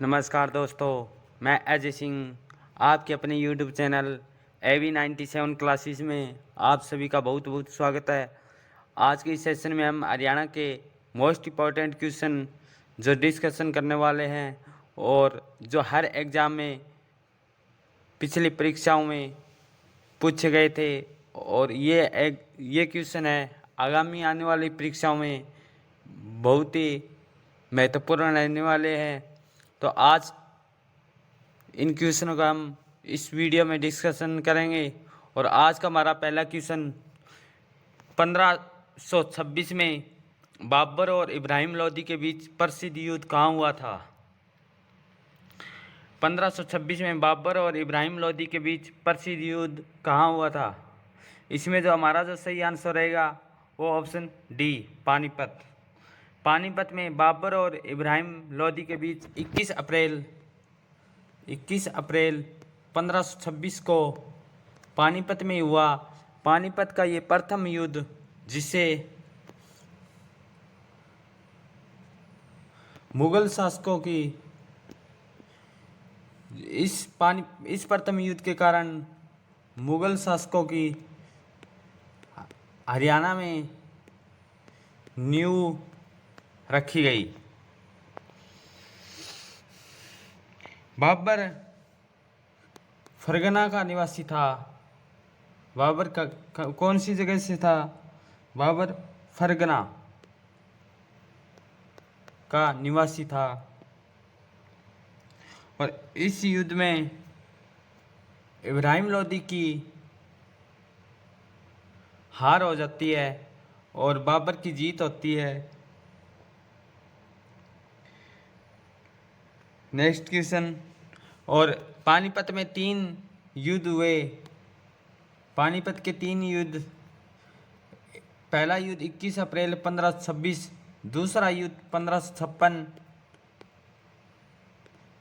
नमस्कार दोस्तों, मैं अजय सिंह आपके अपने यूट्यूब चैनल AV97 क्लासेस में आप सभी का बहुत बहुत स्वागत है। आज के इस सेशन में हम हरियाणा के मोस्ट इम्पॉर्टेंट क्वेश्चन जो डिस्कशन करने वाले हैं और जो हर एग्ज़ाम में पिछली परीक्षाओं में पूछे गए थे और ये क्वेश्चन है आगामी आने वाली परीक्षाओं में बहुत ही महत्वपूर्ण रहने वाले हैं। तो आज इन क्वेश्चनों का हम इस वीडियो में डिस्कशन करेंगे और आज का हमारा पहला क्वेश्चन 1526 में बाबर और इब्राहिम लोदी के बीच प्रसिद्ध युद्ध कहाँ हुआ था। 1526 में बाबर और इब्राहिम लोदी के बीच प्रसिद्ध युद्ध कहाँ हुआ था। इसमें जो हमारा जो सही आंसर रहेगा वो ऑप्शन डी पानीपत। पानीपत में बाबर और इब्राहिम लोदी के बीच 21 अप्रैल 1526 को पानीपत में हुआ। पानीपत का ये प्रथम युद्ध जिसे मुगल शासकों की इस प्रथम युद्ध के कारण मुगल शासकों की हरियाणा में नींव रखी गई। बाबर फरगना का निवासी था। बाबर का कौन सी जगह से था? बाबर फरगना का निवासी था और इस युद्ध में इब्राहिम लोदी की हार हो जाती है और बाबर की जीत होती है। Next question. और पानीपत में 3 युद्ध हुए। पानीपत के 3 युद्ध। पहला युद्ध 21 अप्रैल 1526, दूसरा युद्ध 1556,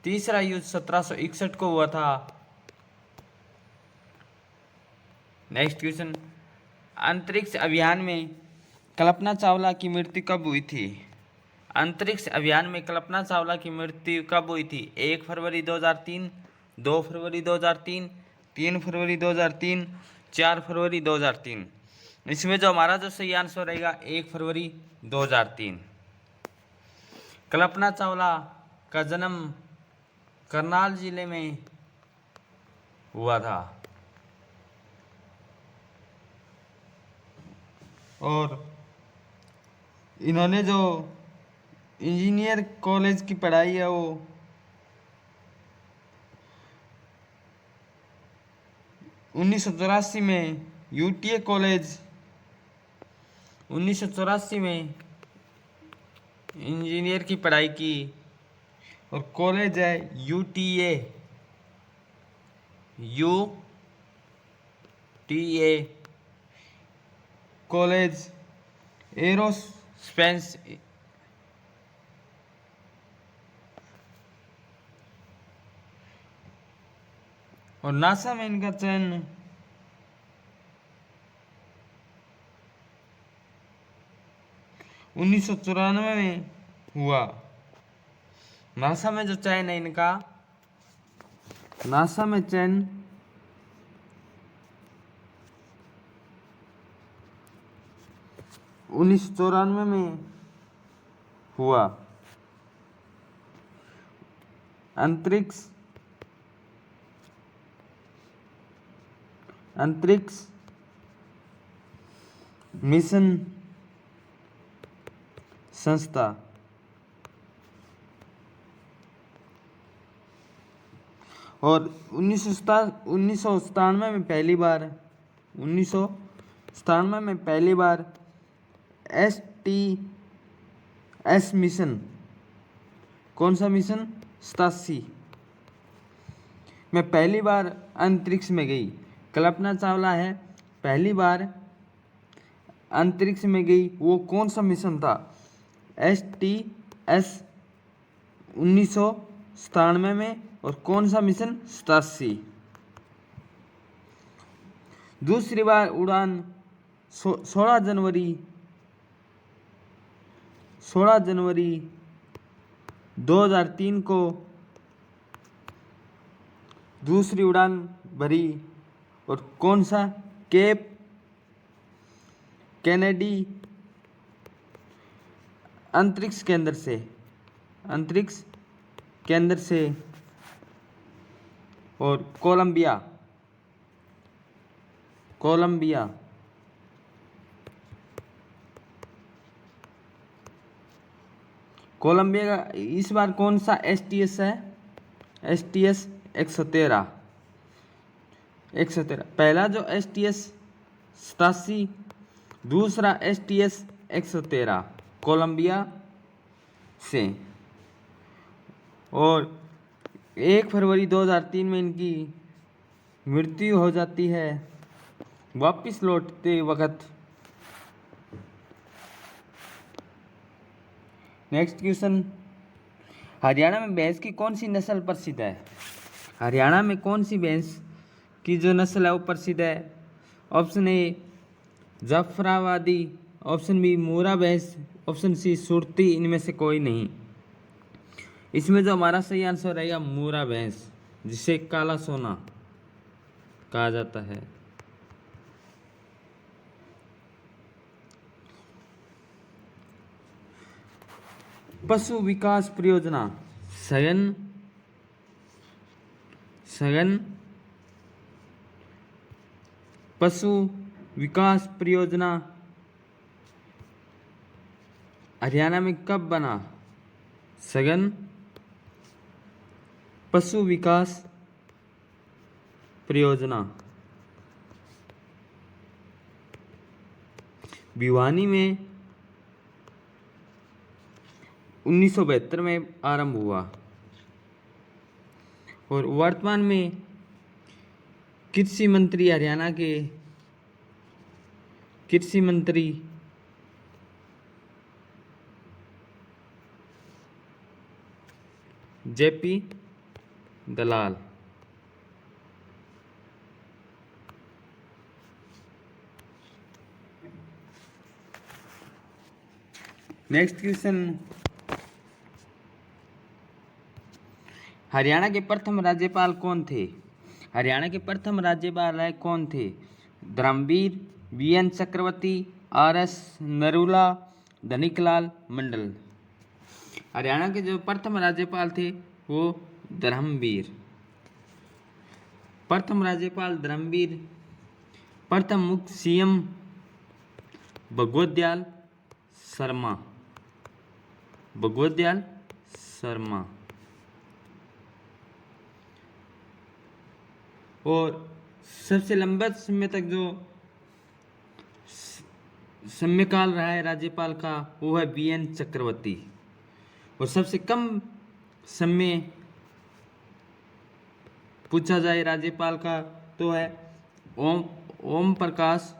तीसरा युद्ध 1761 को हुआ था। Next question. अंतरिक्ष अभियान में कल्पना चावला की मृत्यु कब हुई थी? अंतरिक्ष अभियान में कल्पना चावला की मृत्यु कब हुई थी? 1 फरवरी 2003, 2 फरवरी 2003, 3 फरवरी 2003, 4 फरवरी 2003। इसमें जो हमारा जो सही आंसर रहेगा 1 फरवरी 2003। कल्पना चावला का जन्म करनाल जिले में हुआ था और इन्होंने जो इंजीनियर कॉलेज की पढ़ाई है वो 1984 में यूटीए कॉलेज 1984 में इंजीनियर की पढ़ाई की और कॉलेज है यूटीए कॉलेज एरोस्पेस और नासा में इनका चयन 1994 में हुआ। नासा में जो चयन है इनका, नासा में चयन 1994 में हुआ। अंतरिक्ष मिशन संस्था और 1997 में पहली बार 1997 में पहली बार STS मिशन, कौन सा मिशन? 87 में पहली बार अंतरिक्ष में गई। कल्पना चावला है पहली बार अंतरिक्ष में गई। वो कौन सा मिशन था? STS 1997 में और कौन सा मिशन? 87। दूसरी बार उड़ान 16 जनवरी 2003 को दूसरी उड़ान भरी और कौन सा केप कैनेडी अंतरिक्ष केंद्र से और कोलंबिया का इस बार कौन सा STS है? STS 113 पहला जो STS 87, दूसरा STS 113 कोलंबिया से। और 1 फरवरी 2003 में इनकी मृत्यु हो जाती है वापिस लौटते वक्त। नेक्स्ट क्वेश्चन, हरियाणा में भैंस की कौन सी नस्ल प्रसिद्ध है? हरियाणा में कौन सी भैंस की जो नस्ल है वो प्रसिद्ध है? Option A Jafarabadi, option B Murrah भैंस, ऑप्शन सी सुरती, इनमें से कोई नहीं। इसमें जो हमारा सही आंसर रहेगा मूरा भैंस, जिसे काला सोना कहा जाता है। पशु विकास परियोजना सघन पशु विकास परियोजना हरियाणा में कब बना? सघन पशु विकास परियोजना भिवानी में 1972 में आरंभ हुआ और वर्तमान में कृषि मंत्री हरियाणा के कृषि मंत्री JP दलाल। नेक्स्ट क्वेश्चन, हरियाणा के प्रथम राज्यपाल कौन थे? हरियाणा के प्रथम राज्यपाल कौन थे? धर्मवीर, BN चक्रवर्ती, RS नरूला, धनिकलाल मंडल। हरियाणा के जो प्रथम राज्यपाल थे वो धर्मवीर। प्रथम राज्यपाल धर्मवीर। प्रथम मुख्य CM भगवत दयाल शर्मा। और सबसे लंबा समय तक जो समयकाल रहा है राज्यपाल का वो है BN चक्रवर्ती। और सबसे कम समय पूछा जाए राज्यपाल का तो है ओम प्रकाश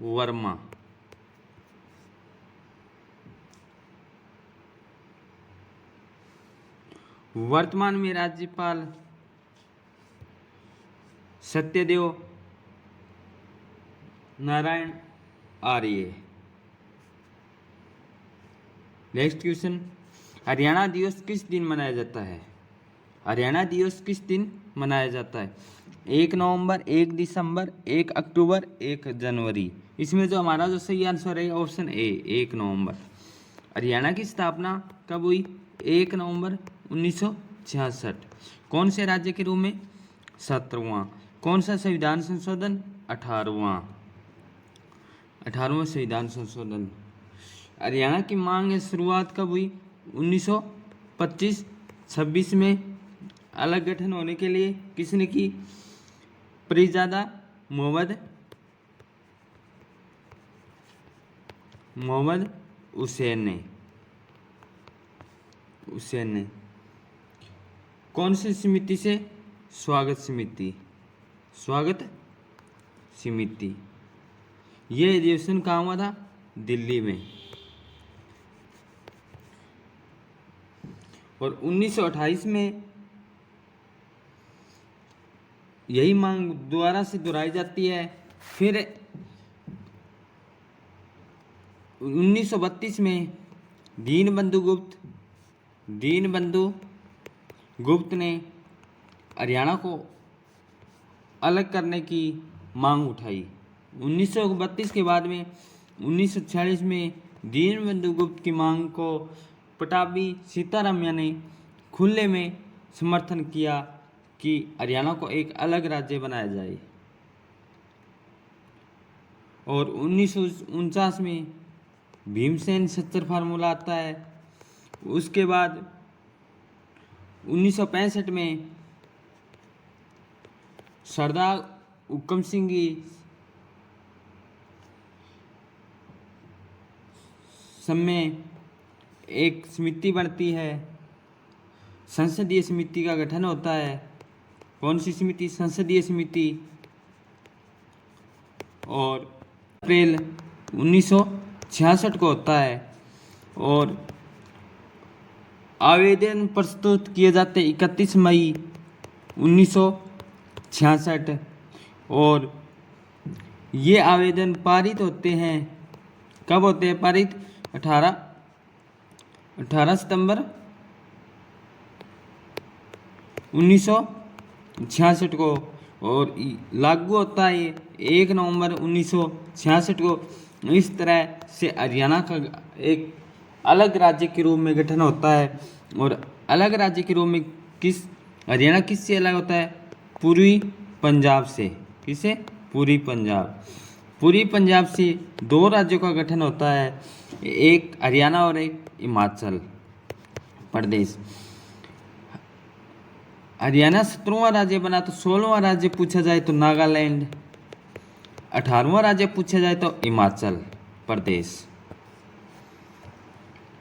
वर्मा। वर्तमान में राज्यपाल सत्यदेव नारायण आर्य। नेक्स्ट क्वेश्चन, हरियाणा दिवस किस दिन मनाया जाता है? हरियाणा दिवस किस दिन मनाया जाता है? 1 नवंबर, 1 दिसंबर, 1 अक्टूबर, 1 जनवरी। इसमें जो हमारा जो सही आंसर है ऑप्शन ए 1 नवंबर। हरियाणा की स्थापना कब हुई? 1 नवंबर 1966। कौन से राज्य के रूप में? 17वां। कौन सा संविधान संशोधन? 18वां संविधान संशोधन। हरियाणा की मांग शुरुआत कब हुई? 1925-26 में। अलग गठन होने के लिए किसने की? पीरजादा मोहम्मद हुसैन ने। कौन सी समिति से? स्वागत समिति। ये अधिवेशन कहाँ हुआ था? दिल्ली में। और 1928 में यही मांग दोबारा से दोहराई जाती है। फिर 1932 में दीनबंधु गुप्त ने हरियाणा को अलग करने की मांग उठाई। 1932 के बाद में 1946 में दीनबंधु गुप्त की मांग को पटाभी सीतारामैया ने खुले में समर्थन किया कि हरियाणा को एक अलग राज्य बनाया जाए। और 1949 में भीमसेन सच्चर फार्मूला आता है। उसके बाद 1965 में सरदार हुक्म सिंह की समय एक समिति बनती है, संसदीय समिति का गठन होता है। कौन सी समिति? संसदीय समिति। और अप्रैल 1966 को होता है और आवेदन प्रस्तुत किए जाते 31 मई 1966 और ये आवेदन पारित होते हैं। कब होते हैं पारित? 18 सितंबर 1966 को और लागू होता है 1 नवंबर 1966 को। इस तरह से हरियाणा का एक अलग राज्य के रूप में गठन होता है। और अलग राज्य के रूप में हरियाणा किससे अलग होता है? पूर्वी पंजाब से। किसे? पूर्वी पंजाब। पूर्वी पंजाब से दो राज्यों का गठन होता है, एक हरियाणा और एक हिमाचल प्रदेश। हरियाणा 17वां राज्य बना तो 16वां राज्य पूछा जाए तो नागालैंड, 18वां राज्य पूछा जाए तो हिमाचल प्रदेश।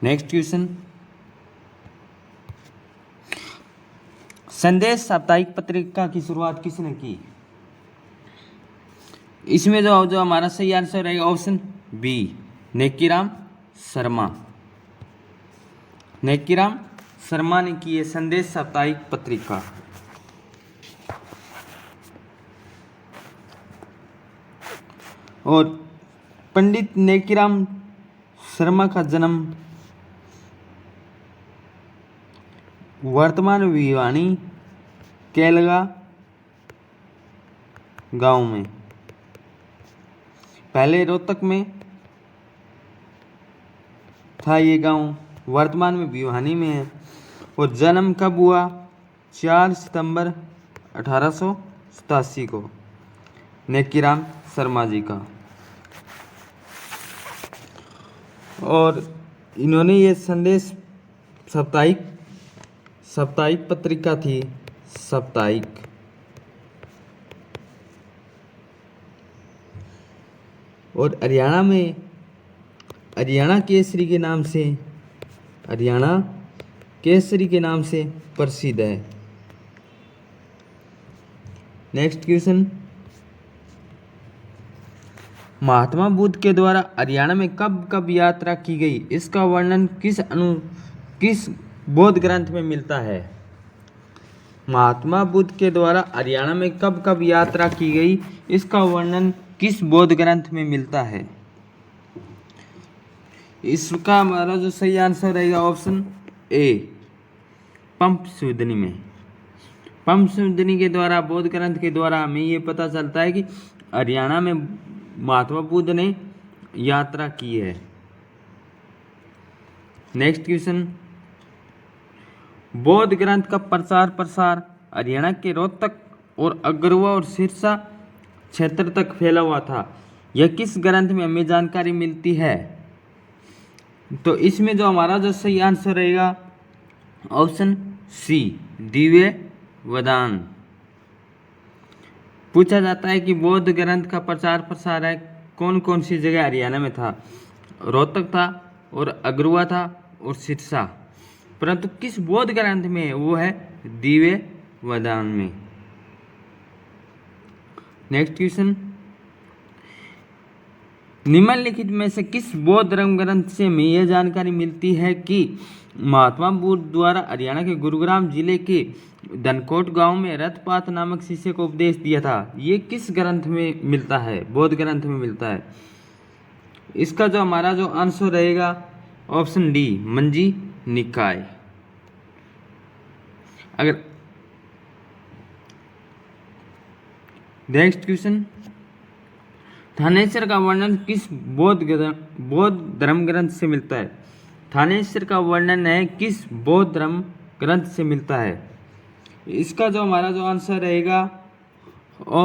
नेक्स्ट क्वेश्चन, संदेश साप्ताहिक पत्रिका की शुरुआत किसने की? इसमें जो हमारा सही आंसर रहेगा ऑप्शन बी, नेकीराम शर्मा। नेकीराम शर्मा ने की है संदेश साप्ताहिक पत्रिका। और पंडित नेकीराम शर्मा का जन्म वर्तमान भिवानी केलगा गांव में, पहले रोहतक में था ये गांव, वर्तमान में भिवानी में है। और जन्म कब हुआ? 4 सितंबर 1887 को नेकीराम शर्मा जी का। और इन्होंने ये संदेश साप्ताहिक पत्रिका थी, साप्ताहिक। और हरियाणा केसरी के नाम से प्रसिद्ध है। नेक्स्ट क्वेश्चन, महात्मा बुद्ध के द्वारा हरियाणा में कब कब यात्रा की गई, इसका वर्णन किस बौद्ध ग्रंथ में मिलता है? महात्मा बुद्ध के द्वारा हरियाणा में कब कब यात्रा की गई, इसका वर्णन किस बौद्ध ग्रंथ में मिलता है? इसका हमारा जो सही आंसर रहेगा ऑप्शन ए, पंपसुदनी में। पंपसुदनी के द्वारा, बौद्ध ग्रंथ के द्वारा हमें ये पता चलता है कि हरियाणा में महात्मा बुद्ध ने यात्रा की है। नेक्स्ट क्वेश्चन, बौद्ध ग्रंथ का प्रचार प्रसार हरियाणा के रोहतक और अग्रवा और सिरसा क्षेत्र तक फैला हुआ था, यह किस ग्रंथ में हमें जानकारी मिलती है? तो इसमें जो हमारा जो सही आंसर रहेगा ऑप्शन सी, दिव्य वेदांत। पूछा जाता है कि बौद्ध ग्रंथ का प्रचार प्रसार है कौन कौन सी जगह हरियाणा में था? रोहतक था और अग्रवा था और सिरसा, परंतु किस बौद्ध ग्रंथ में? वो है दिव्य वेदांत में। नेक्स्ट क्वेश्चन, निम्नलिखित में से किस बौद्ध धर्म ग्रंथ से हमें यह जानकारी मिलती है कि महात्मा बुद्ध द्वारा हरियाणा के गुरुग्राम जिले के धनकोट गांव में रथपात नामक शिष्य को उपदेश दिया था? ये किस ग्रंथ में मिलता है? बौद्ध ग्रंथ में मिलता है। इसका जो हमारा जो आंसर रहेगा ऑप्शन डी, मंजी निकाय। नेक्स्ट क्वेश्चन, थानेश्वर का वर्णन किस बौद्ध धर्म ग्रंथ से मिलता है? थानेश्वर का वर्णन है किस बौद्ध धर्म ग्रंथ से मिलता है? इसका जो हमारा जो आंसर रहेगा वो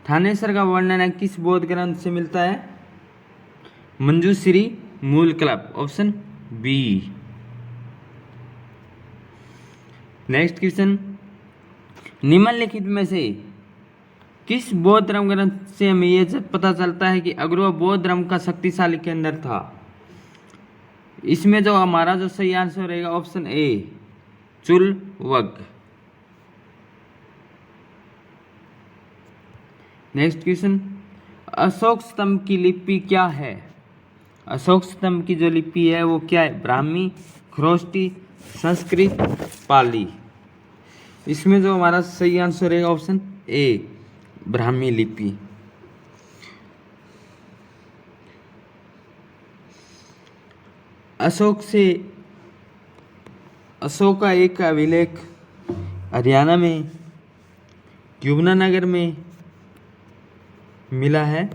थानेश्वर का वर्णन है किस बौद्ध ग्रंथ से मिलता है? Manjushri Mulakalpa, option B. Next question, निम्नलिखित में से किस बौद्ध धर्म ग्रंथ से हमें यह पता चलता है कि अग्रवा बौद्ध धर्म का शक्तिशाली केंद्र था? इसमें जो हमारा जो सही आंसर रहेगा ऑप्शन ए, चुलवक। नेक्स्ट क्वेश्चन, अशोक स्तंभ की लिपि क्या है? अशोक स्तंभ की जो लिपि है वो क्या है? ब्राह्मी, खरोष्टी, संस्कृत, पाली। इसमें जो हमारा सही आंसर रहेगा ऑप्शन ए, ब्राह्मी लिपि। अशोक का एक अभिलेख हरियाणा में यमुनानगर में मिला है,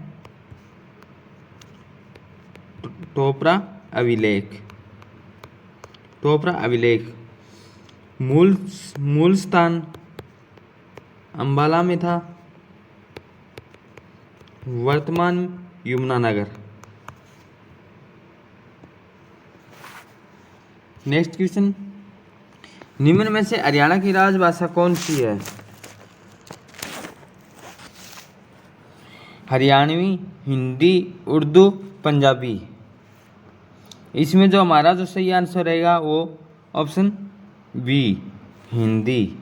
टोपरा अभिलेख। मूल स्थान अंबाला में था, वर्तमान यमुनानगर। नेक्स्ट क्वेश्चन, निम्न में से हरियाणा की राजभाषा कौन सी है? हरियाणवी, हिंदी, उर्दू, पंजाबी। इसमें जो हमारा जो सही आंसर रहेगा वो option B, Hindi.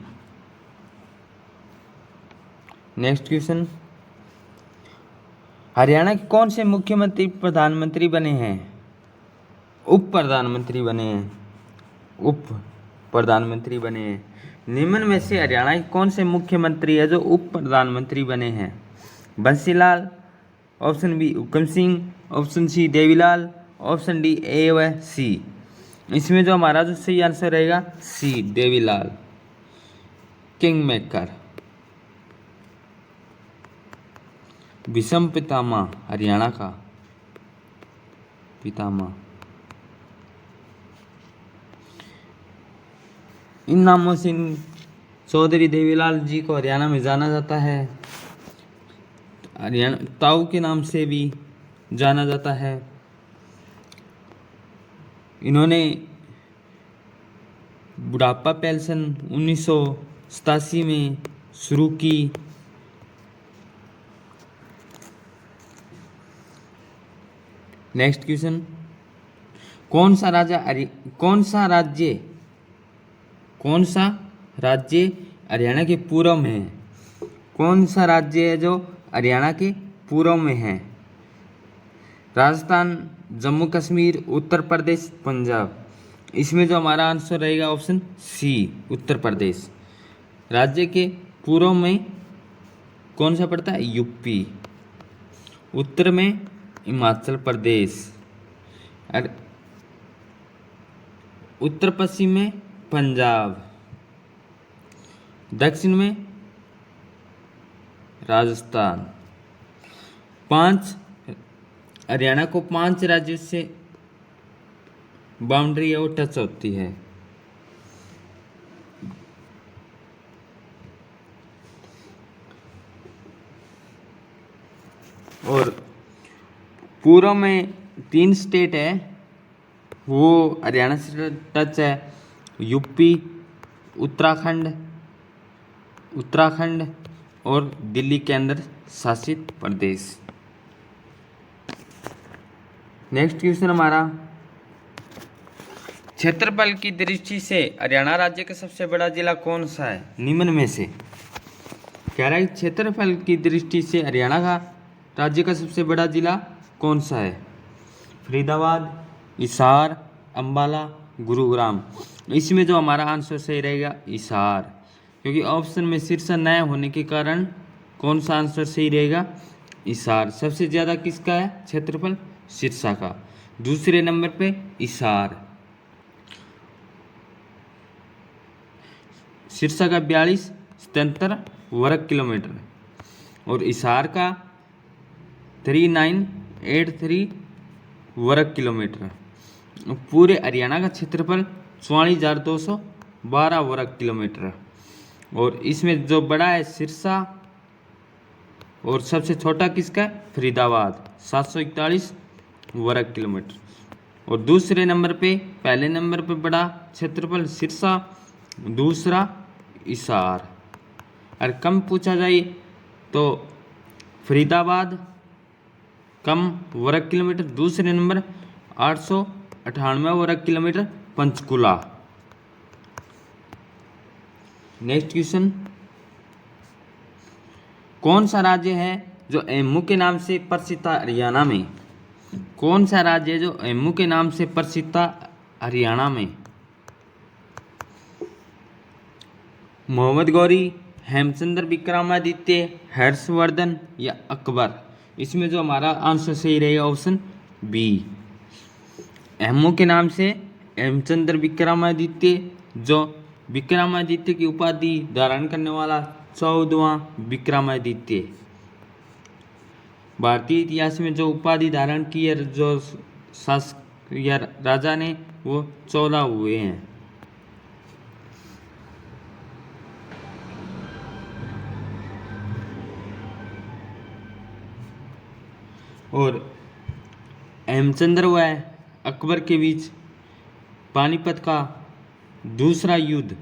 Next question, Haryana के कौन से मुख्यमंत्री प्रधानमंत्री बने हैं? उप प्रधानमंत्री बने हैं। निम्न में से हरियाणा के कौन से मुख्यमंत्री है जो उप प्रधानमंत्री बने हैं? Bansilal, option B Hukam Singh, option C Devilal, option D A व सी। इसमें जो हमारा जो सही आंसर रहेगा C, Devilal, king maker. Bhishma Pitamah, Haryana का पितामह। इन नामों से चौधरी देवीलाल जी को हरियाणा में जाना जाता है। हरियाणा ताऊ के नाम से भी जाना जाता है। इन्होंने बुढ़ापा पेंशन 1987 में शुरू की। नेक्स्ट क्वेश्चन, कौन सा राज्य हरियाणा के पूर्व में है? कौन सा राज्य है जो हरियाणा के पूर्व में है? राजस्थान, जम्मू कश्मीर, उत्तर प्रदेश, पंजाब। इसमें जो हमारा आंसर रहेगा ऑप्शन सी, उत्तर प्रदेश। राज्य के पूर्व में कौन सा पड़ता है? यूपी। उत्तर में हिमाचल प्रदेश, और उत्तर पश्चिम में पंजाब, दक्षिण में राजस्थान। हरियाणा को 5 राज्यों से बाउंड्री है वो टच होती है। और पूर्व में 3 स्टेट है वो हरियाणा से टच है, यूपी, उत्तराखंड और दिल्ली केंद्र शासित प्रदेश। नेक्स्ट क्वेश्चन हमारा, क्षेत्रफल की दृष्टि से हरियाणा राज्य का सबसे बड़ा जिला कौन सा है? निम्न में से कह रहा है क्षेत्रफल की दृष्टि से हरियाणा का राज्य का सबसे बड़ा जिला कौन सा है? फरीदाबाद, हिसार, अंबाला, गुरुग्राम। इसमें जो हमारा आंसर सही रहेगा हिसार, क्योंकि ऑप्शन में सिरसा न होने के कारण कौन सा आंसर सही रहेगा? हिसार। सबसे ज़्यादा किसका है क्षेत्रफल? सिरसा का। दूसरे नंबर पे हिसार, सिरसा का 42, 77 वर्ग किलोमीटर और हिसार का 3983 वर्ग किलोमीटर। पूरे हरियाणा का क्षेत्रफल 44,212 वर्ग किलोमीटर और इसमें जो बड़ा है सिरसा और सबसे छोटा किसका है फरीदाबाद 741 वर्ग किलोमीटर। और दूसरे नंबर पे पहले नंबर पे बड़ा क्षेत्रफल सिरसा, दूसरा हिसार। और कम पूछा जाए तो फरीदाबाद कम वर्ग किलोमीटर, दूसरे नंबर 898 वर्ग किलोमीटर पंचकुला। नेक्स्ट क्वेश्चन, कौन सा राज्य है जो एम्मू के नाम से प्रसिद्ध है हरियाणा में? कौन सा राज्य है जो एम्मू के नाम से प्रसिद्ध है हरियाणा में? मोहम्मद गौरी, हेमचंद्र विक्रमादित्य, हर्षवर्धन या अकबर? इसमें जो हमारा आंसर सही रहेगा ऑप्शन बी। एम्मू के नाम से हेमचंद्र विक्रमादित्य, जो विक्रमादित्य की उपाधि धारण करने वाला 14वां विक्रमादित्य। भारतीय इतिहास में जो उपाधि धारण की है जो शासक या राजा ने वो 14 हुए हैं। और हेमचंद्र व अकबर के बीच पानीपत का दूसरा युद्ध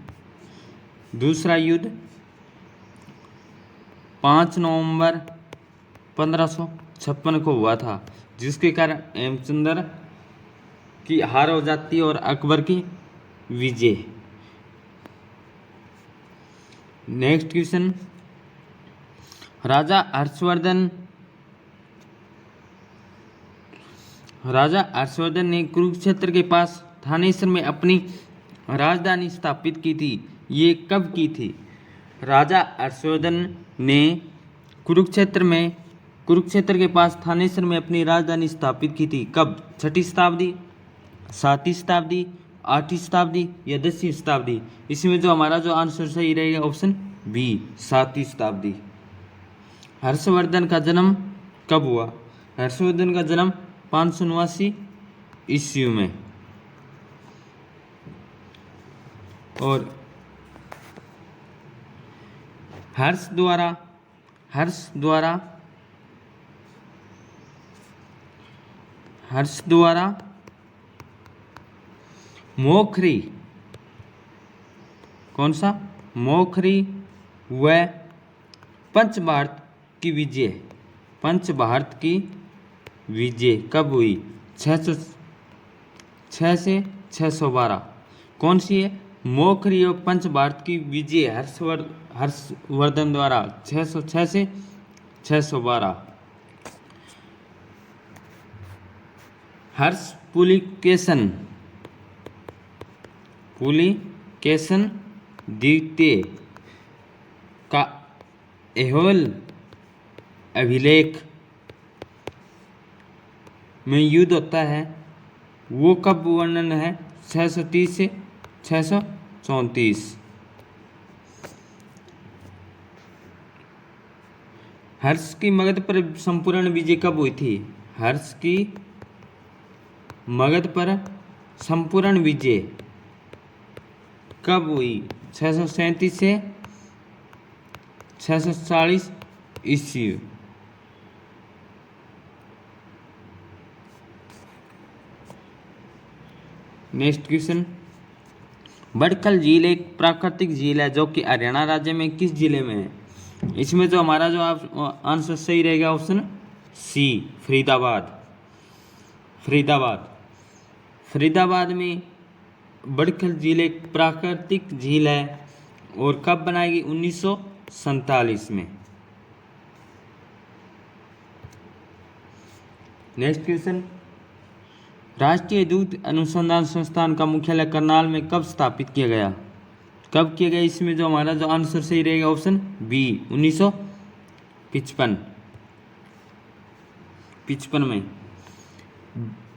5 नवंबर 1556 को हुआ था, जिसके कारण हेमचंद्र की हार हो जाती है और अकबर की विजय। नेक्स्ट क्वेश्चन, राजा हर्षवर्धन ने कुरुक्षेत्र के पास थानेसर में अपनी राजधानी स्थापित की थी। ये कब की थी? राजा हर्षवर्धन ने कुरुक्षेत्र के पास थानेसर में अपनी राजधानी स्थापित की थी। कब? 6वीं शताब्दी, 7वीं शताब्दी, 8वीं शताब्दी या 10वीं शताब्दी? इसमें जो हमारा जो आंसर सही रहेगा ऑप्शन बी 7वीं शताब्दी। हर्षवर्धन का जन्म कब हुआ? हर्षवर्धन का जन्म 589 ईस्वी में। और हर्ष द्वारा मोखरी, कौन सा? मोखरी व पंच भारत की विजय कब हुई? 606 से 612। कौन सी है? मोखरी और पंच भारत की विजय हर्षवर्धन द्वारा 606 से 612। हर्ष पुलिकेशन द्वितीय का ऐहोल अभिलेख में युद्ध होता है, वो कब वर्णन है? 630 से 634। हर्ष की मगध पर संपूर्ण विजय कब हुई थी? हर्ष की मगध पर संपूर्ण विजय कब हुई? 637 से 640 ईस्वी। नेक्स्ट क्वेश्चन, बड़खल झील एक प्राकृतिक झील है जो कि हरियाणा राज्य में किस जिले में है? इसमें जो हमारा जो आंसर सही रहेगा ऑप्शन सी फरीदाबाद में बड़खल झील एक प्राकृतिक झील है और कब बनाई गई? 1947 में। नेक्स्ट क्वेश्चन, राष्ट्रीय दूध अनुसंधान संस्थान का मुख्यालय करनाल में कब स्थापित किया गया? कब किया गया? इसमें जो हमारा जो आंसर सही रहेगा ऑप्शन बी 1955 में।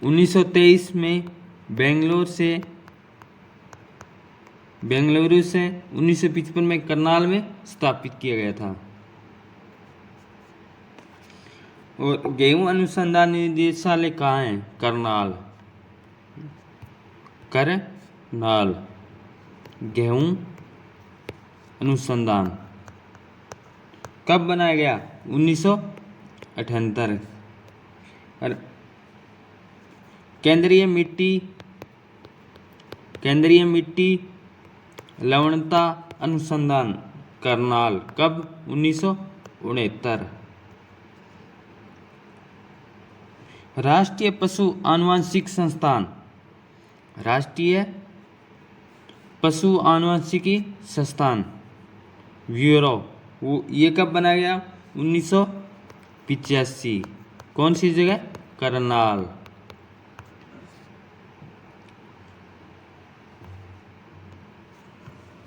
1923 में बेंगलोर से बेंगलुरु से 1955 में करनाल में स्थापित किया गया था। और गेहूं अनुसंधान निदेशालय कहाँ है? करनाल। करनाल गेहूं अनुसंधान कब बनाया गया? 1978। और केंद्रीय मिट्टी लवणता अनुसंधान करनाल कब? 1969। राष्ट्रीय पशु आनुवंशिक संस्थान ब्यूरो ये कब बनाया गया? 1985। कौन सी जगह? करनाल।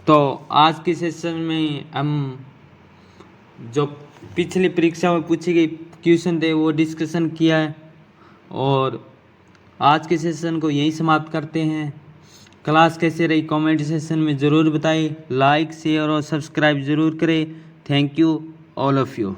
तो आज के सेशन में हम जो पिछली परीक्षा में पूछे गए क्वेश्चन थे वो डिस्कशन किया है, और आज के सेशन को यहीं समाप्त करते हैं। क्लास कैसे रही कमेंट सेशन में ज़रूर बताएं। लाइक शेयर और सब्सक्राइब ज़रूर करें। Thank you all of you.